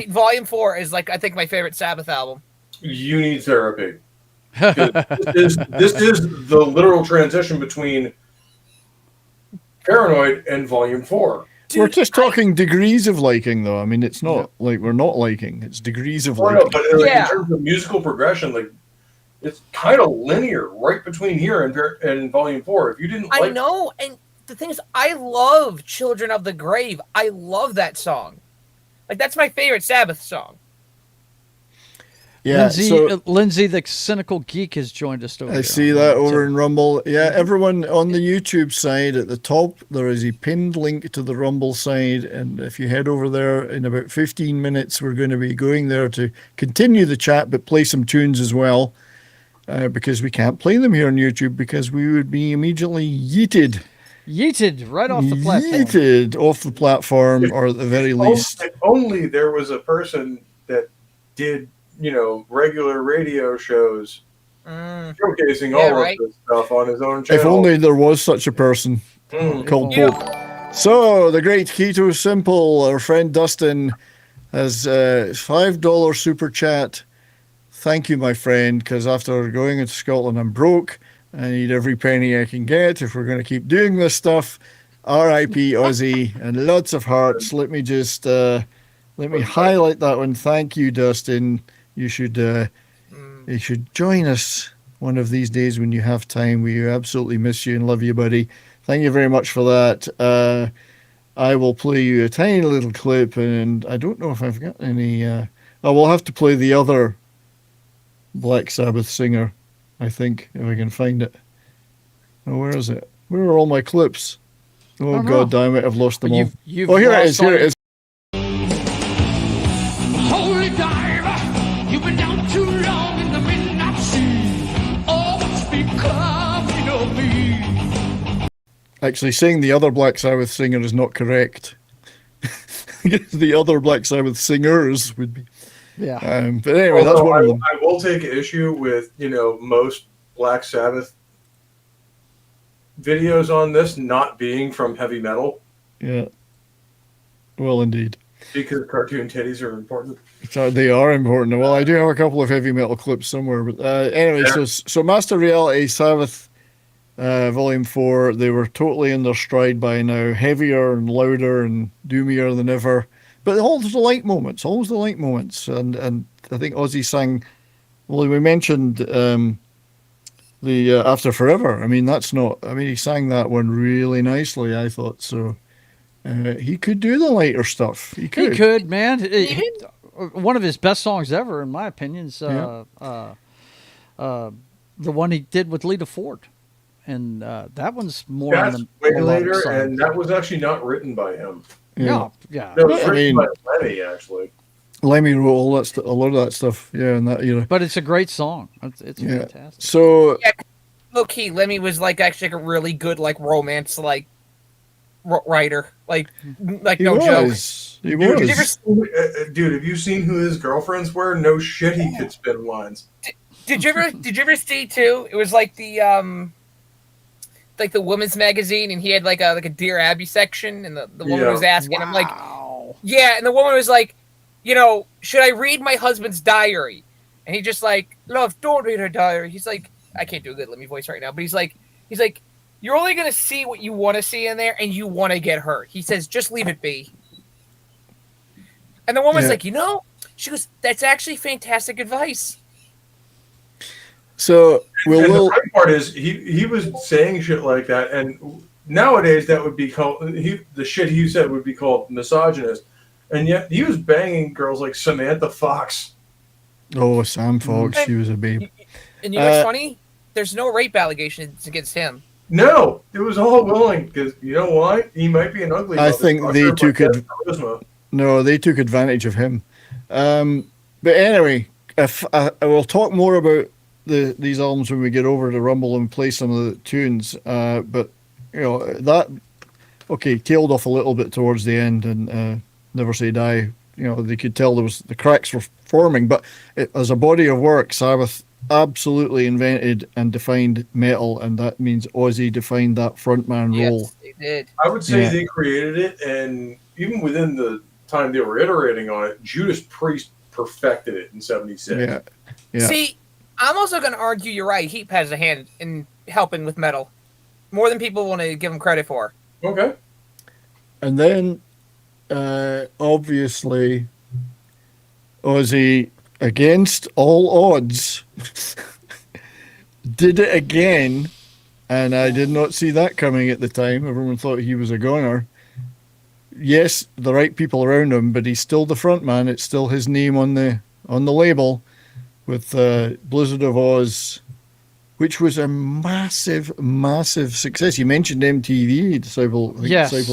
Volume 4 is like I think my favorite Sabbath album. You need therapy. This is the literal transition between Paranoid and Volume 4. Dude, we're just talking degrees of liking, though. I mean, it's not like we're not liking. It's degrees of liking. No, but in terms of musical progression, like it's kind of linear right between here and Volume 4. If you didn't like... I know, and the thing is, I love Children of the Grave. I love that song. Like, that's my favorite Sabbath song. Yeah, Lindsay, the cynical geek, has joined us over I see that over in Rumble. Yeah, everyone on the YouTube side at the top, there is a pinned link to the Rumble side. And if you head over there in about 15 minutes, we're going to be going there to continue the chat, but play some tunes as well. Because we can't play them here on YouTube because we would be immediately yeeted. Yeeted right off the platform. Yeeted off the platform, or at the very least. If only there was a person that did regular radio shows showcasing all of this stuff on his own channel. If only there was such a person called Pope. So, the great Keto Simple, our friend Dustin, has $5 super chat. Thank you, my friend, because after going into Scotland, I'm broke. I need every penny I can get if we're going to keep doing this stuff. R.I.P. Ozzy, and lots of hearts. Let me just let me highlight that one. Thank you, Dustin. You should join us one of these days when you have time. We absolutely miss you and love you, buddy. Thank you very much for that. I will play you a tiny little clip, and I don't know if I've got any. I will have to play the other Black Sabbath singer, I think, if I can find it. Oh, where is it? Where are all my clips? Oh, God damn it, I've lost them all. You've here it is, here it is. Holy diver, you've been down too long in the midnight sea. Oh, what's becoming of me? Actually, saying the other Black Sabbath singer is not correct. The other Black Sabbath singers would be. Yeah. But anyway, that's one of them. I will take issue with, most Black Sabbath videos on this not being from heavy metal. Yeah. Well, indeed. Because cartoon titties are important. So they are important. Well, I do have a couple of heavy metal clips somewhere. But anyway, so Master Reality Sabbath Volume 4, they were totally in their stride by now. Heavier and louder and doomier than ever. But always the light moments. And I think Ozzy sang, well, we mentioned the After Forever. I mean, he sang that one really nicely, I thought. So he could do the lighter stuff. He could, man. One of his best songs ever, in my opinion, is the one he did with Lita Ford. And that one's more That's on the way later, and that was actually not written by him. Yeah. That was written by Lemmy, actually. Lemmy wrote a lot of that stuff, in that era. But it's a great song. It's fantastic. So, low key, Lemmy was actually a really good romance writer. No joke. He was. Dude, have you seen who his girlfriends were? No shit, he could spin lines. Did you ever see too? It was the women's magazine, and he had a Dear Abby section, and the woman was asking him and the woman was like, should I read my husband's diary? And he just love, don't read her diary. He's like, I can't do a good Lemmy voice right now, but he's like, you're only gonna see what you want to see in there, and you want to get hurt. He says, just leave it be. And the woman's like, she goes, that's actually fantastic advice. So the funny part is he was saying shit like that, and nowadays that would be called the shit he said would be called misogynist, and yet he was banging girls like Samantha Fox. Oh, Sam Fox, she was a babe. And you know what's funny? There's no rape allegations against him. No, it was all willing because you know why? He might be an ugly. I think they took it. No, they took advantage of him. But anyway, if I will talk more about these albums when we get over to Rumble and play some of the tunes. But tailed off a little bit towards the end, and Never Say Die. They could tell the cracks were forming. But as a body of work, Sabbath absolutely invented and defined metal, and that means Ozzy defined that frontman role. Yes, they did. I would say they created it, and even within the time they were iterating on it, Judas Priest perfected it in '76. Yeah. See, I'm also going to argue you're right. Heap has a hand in helping with metal, more than people want to give him credit for. Okay. And then, obviously, Ozzy, against all odds, did it again, and I did not see that coming at the time. Everyone thought he was a goner. Yes, the right people around him, but he's still the front man. It's still his name on the label, with Blizzard of Oz, which was a massive, massive success. You mentioned MTV. Disciple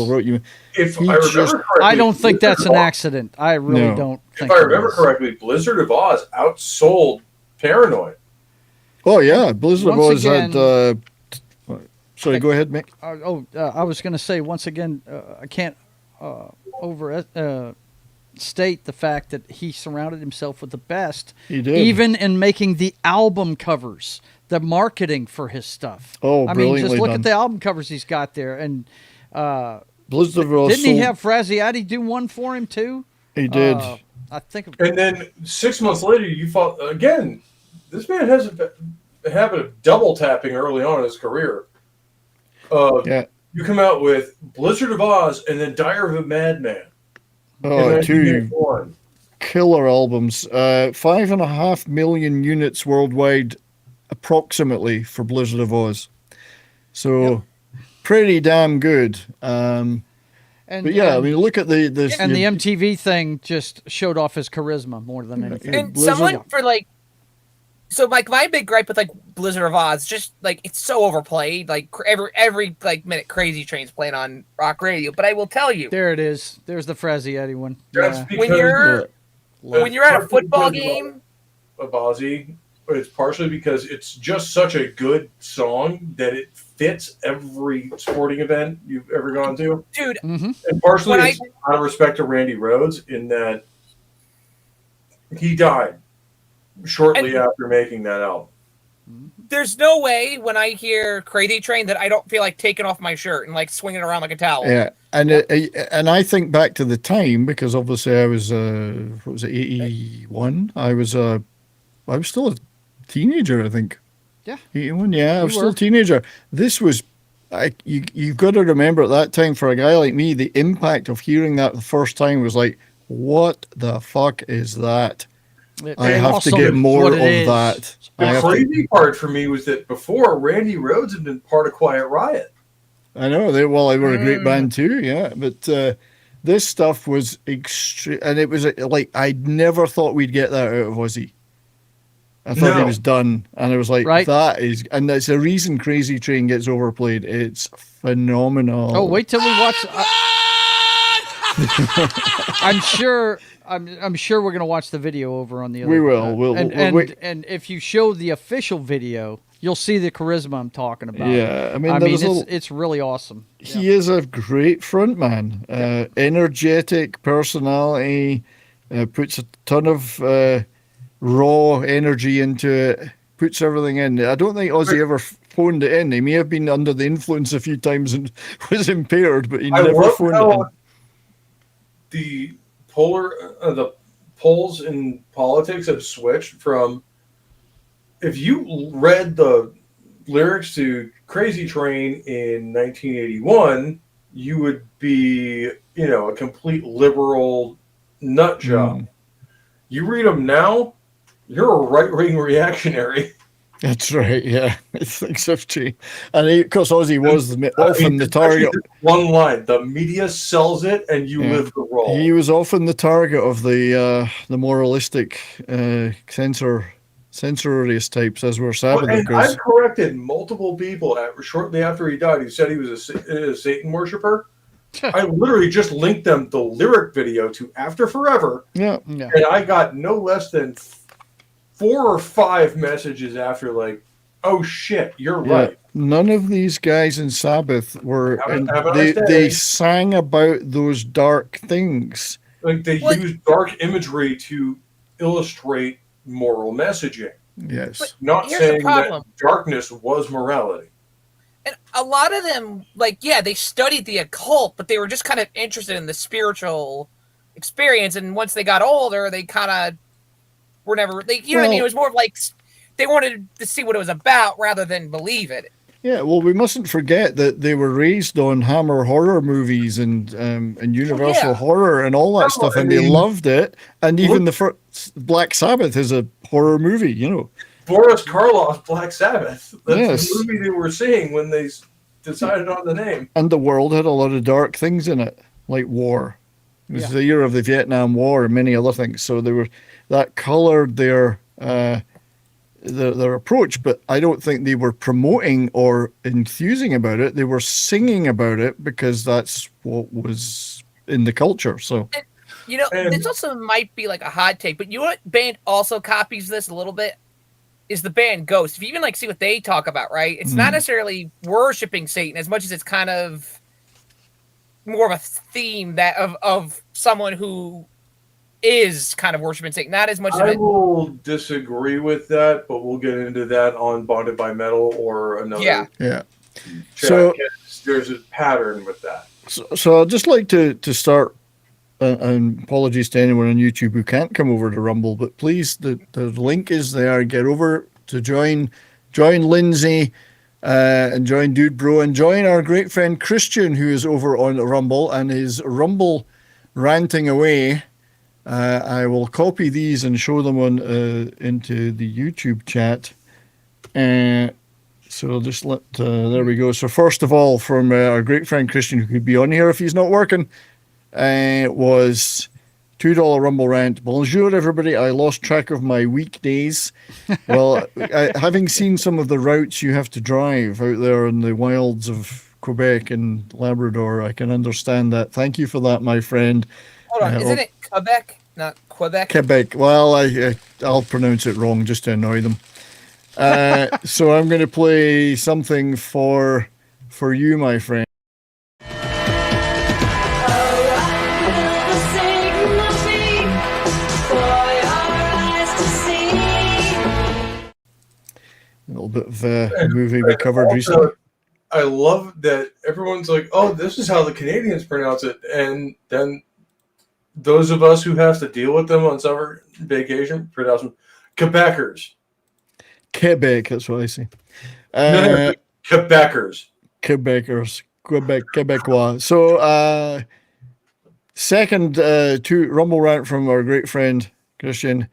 wrote you. If I remember correctly, I don't think that's an accident. I really don't think if I remember correctly, Blizzard of Oz outsold Paranoid. Oh, yeah. Blizzard of Oz had... sorry, go ahead, Mick. I was going to say, once again, I can't state the fact that he surrounded himself with the best. He did. Even in making the album covers, the marketing for his stuff. Oh, I mean, just brilliantly look done. at the album covers he's got there. And Blizzard of Oz didn't he sold- have Fraziati do one for him too? He did. I think. And then 6 months later, you fought again. This man has a habit of double tapping early on in his career. Yeah. You come out with Blizzard of Oz and then Dire of a Madman. Oh, in two 1981. killer albums. 5.5 million units worldwide, approximately, for Blizzard of Oz. So, pretty damn good. And, But yeah, I mean, look at the and the MTV thing just showed off his charisma more than anything. And someone for like, so like my big gripe with like Blizzard of Oz, just like it's so overplayed. Like every like minute, Crazy Train's playing on rock radio. But I will tell you, There it is. There's the Fraziati one. That's Yeah. because when you're at a football game of Ozzy, it's partially because it's just such a good song that it fits every sporting event you've ever gone to. dude. And partially When it's out of respect to Randy Rhoads in that he died shortly after making that album. There's no way when I hear Crazy Train that I don't feel like taking off my shirt and like swinging it around like a towel. Yeah, and I think back to the time because obviously I was what was it, 81? I was still a teenager, I think. Yeah. 81. Yeah, I was still were. a teenager. This was, you've got to remember at that time for a guy like me, the impact of hearing that the first time was like, what the fuck is that? I have to get more of that. The crazy part for me was that before Randy Rhoads had been part of Quiet Riot. I know they were a great band too, yeah. But this stuff was extreme, and it was like I'd never thought we'd get that out of Ozzy. I thought he was done, and I was like, that is, and that's the reason Crazy Train gets overplayed. It's phenomenal. Oh, wait till we watch. I'm sure we're gonna watch the video over on the other. We will. We'll wait. And if you show the official video, you'll see the charisma I'm talking about. Yeah, I mean, it's really awesome. He is a great frontman, energetic personality, puts a ton of raw energy into it, puts everything in. I don't think Ozzy ever phoned it in. He may have been under the influence a few times and was impaired, but he never phoned it in. The polls in politics have switched from, if you read the lyrics to Crazy Train in 1981, you would be, a complete liberal nut job. You read them now, you're a right-wing reactionary. That's right, yeah. Things have changed. And of course, Ozzy was often the target. One line, the media sells it and you live the role. He was often the target of the moralistic censorious types, as were Sabbath. And I've corrected multiple people shortly after he died who said he was a Satan worshiper. I literally just linked them the lyric video to After Forever. Yeah. And I got no less than 4 or 5 messages after, like, oh shit, you're right. None of these guys in Sabbath were. Nice they sang about those dark things. Like they used dark imagery to illustrate moral messaging. Yes. But not here's saying the problem. that darkness was morality. And a lot of them, they studied the occult, but they were just kind of interested in the spiritual experience. And once they got older, they kind of were never, what I mean? It was more of like they wanted to see what it was about rather than believe it. Yeah, well, we mustn't forget that they were raised on Hammer horror movies and Universal horror and all that stuff, and they loved it. And even the first Black Sabbath is a horror movie, Boris Karloff's Black Sabbath. That's the movie they were seeing when they decided on the name. And the world had a lot of dark things in it, like war. It was the year of the Vietnam War and many other things. So that colored their approach, but I don't think they were promoting or enthusing about it. They were singing about it because that's what was in the culture. So, this also might be like a hot take, but you know what band also copies this a little bit is the band Ghost. If you even see what they talk about, right? It's not necessarily worshiping Satan as much as it's kind of more of a theme that of someone who is kind of worshiping Satan, not as much of I it. will disagree with that, but we'll get into that on Bonded by Metal or another. Yeah. Chat, So there's a pattern with that. So I'd just like to start, and apologies to anyone on YouTube who can't come over to Rumble, but please, the link is there. Get over to join Lindsay and join Dude Bro and join our great friend Christian, who is over on Rumble and is Rumble ranting away. I will copy these and show them on into the YouTube chat. So just there we go. So first of all, from our great friend Christian, who could be on here if he's not working, was $2 Rumble rant. Bonjour, everybody. I lost track of my weekdays. Well, having seen some of the routes you have to drive out there in the wilds of Quebec and Labrador, I can understand that. Thank you for that, my friend. Hold on, isn't it Quebec, not Quebec? Quebec. Well, I'll pronounce it wrong just to annoy them. So I'm going to play something for you, my friend. A little bit of a movie we covered recently. I love that everyone's like, "Oh, this is how the Canadians pronounce it," and then those of us who have to deal with them on summer vacation pronounce them Quebecers. Quebec, that's what I say. Quebecers. Quebecers. Quebecois. So, second to Rumble rant from our great friend Christian.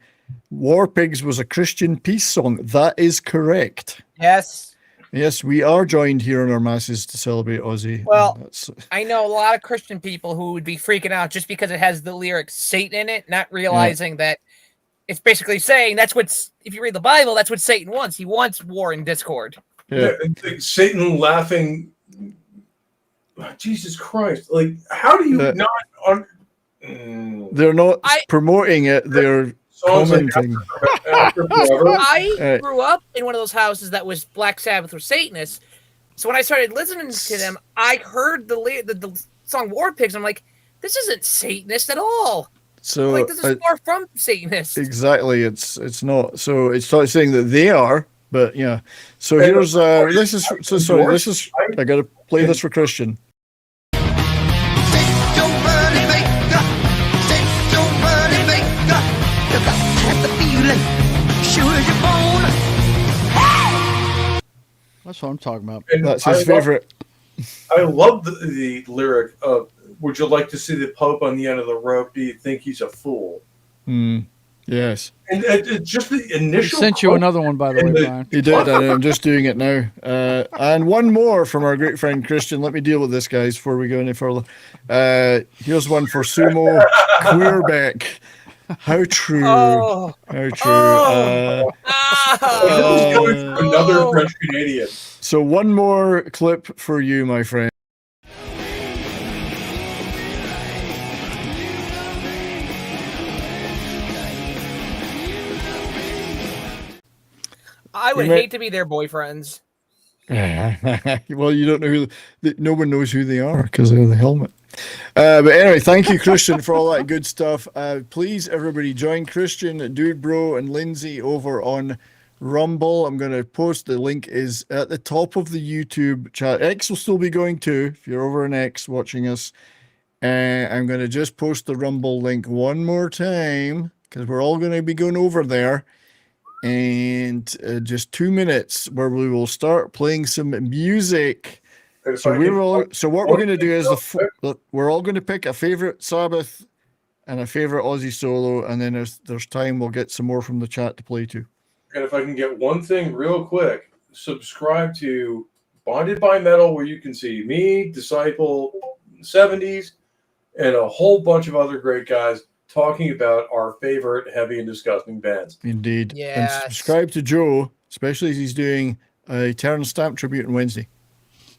War Pigs was a Christian peace song. That is correct. Yes. Yes, we are joined here in our masses to celebrate Ozzy. Well, I know a lot of Christian people who would be freaking out just because it has the lyric Satan in it, not realizing that it's basically saying that's what's, if you read the Bible, that's what Satan wants. He wants war and discord. Yeah. Satan laughing. Jesus Christ. Like, how do you not... They're not promoting it. They're commenting. I grew up in one of those houses that was Black Sabbath or Satanists. So when I started listening to them, I heard the song War Pigs. I'm like, this isn't Satanist at all. So like, this is far from Satanist. Exactly. It's not. So it's not saying that they are, but yeah. So here's I got to play this for Christian. That's what I'm talking about. And that's his favorite. I love the lyric of, would you like to see the Pope on the end of the rope? Do you think he's a fool? Yes. And it's just the initial... He sent you another one, by the way, Brian. He did, and I'm just doing it now. And one more from our great friend Christian. Let me deal with this, guys, before we go any further. Here's one for Sumo Queerbeck. How true. How true. Another French Canadian. So one more clip for you, my friend. I would hate to be their boyfriends. Well, you don't know no one knows who they are because of the helmet. But anyway, thank you, Christian, for all that good stuff. Please, everybody, join Christian, Dude Bro, and Lindsay over on Rumble. I'm going to post the link is at the top of the YouTube chat. X will still be going too, if you're over on X watching us. I'm going to just post the Rumble link one more time because we're all going to be going over there. And just 2 minutes where we will start playing some music. So what we're going to do is we're all going to pick a favorite Sabbath and a favorite Ozzy solo, and then there's time we'll get some more from the chat to play too. And if I can get one thing real quick, subscribe to Bonded by Metal, where you can see me, Disciple, 70s, and a whole bunch of other great guys talking about our favorite heavy and disgusting bands. Indeed. Yes. And subscribe to Joe, especially as he's doing a Terran Stamp tribute on Wednesday.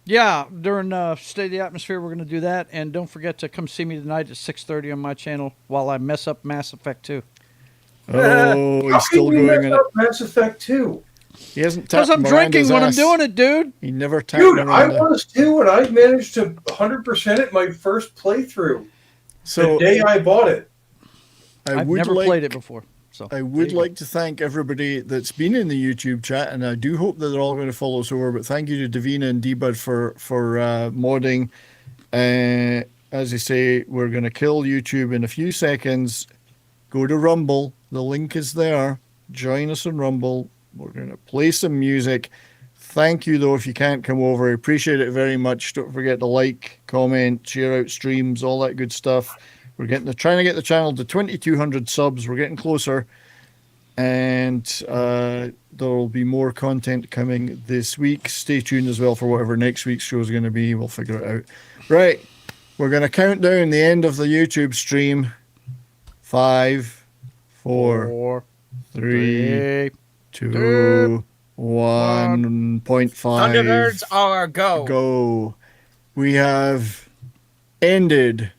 Yeah, during State of the Atmosphere, we're going to do that. And don't forget to come see me tonight at 6:30 on my channel while I mess up Mass Effect 2. Oh, he's still going in it. Mass Effect 2. He hasn't because I'm drinking when I'm doing it, dude. He never tapped Dude, I was too, and I managed to 100% it my first playthrough. So the day I bought it. I've never played it before. So I would like to thank everybody that's been in the YouTube chat, and I do hope that they're all going to follow us over. But thank you to Davina and D-Bud for modding. As I say, we're going to kill YouTube in a few seconds. Go to Rumble. The link is there. Join us on Rumble. We're going to play some music. Thank you, though, if you can't come over. I appreciate it very much. Don't forget to like, comment, share out streams, all that good stuff. We're trying to get the channel to 2,200 subs. We're getting closer. And there will be more content coming this week. Stay tuned as well for whatever next week's show is going to be. We'll figure it out. Right. We're going to count down the end of the YouTube stream. 5, 4, 3, 2, 1.5. Thunderbirds are go. We have ended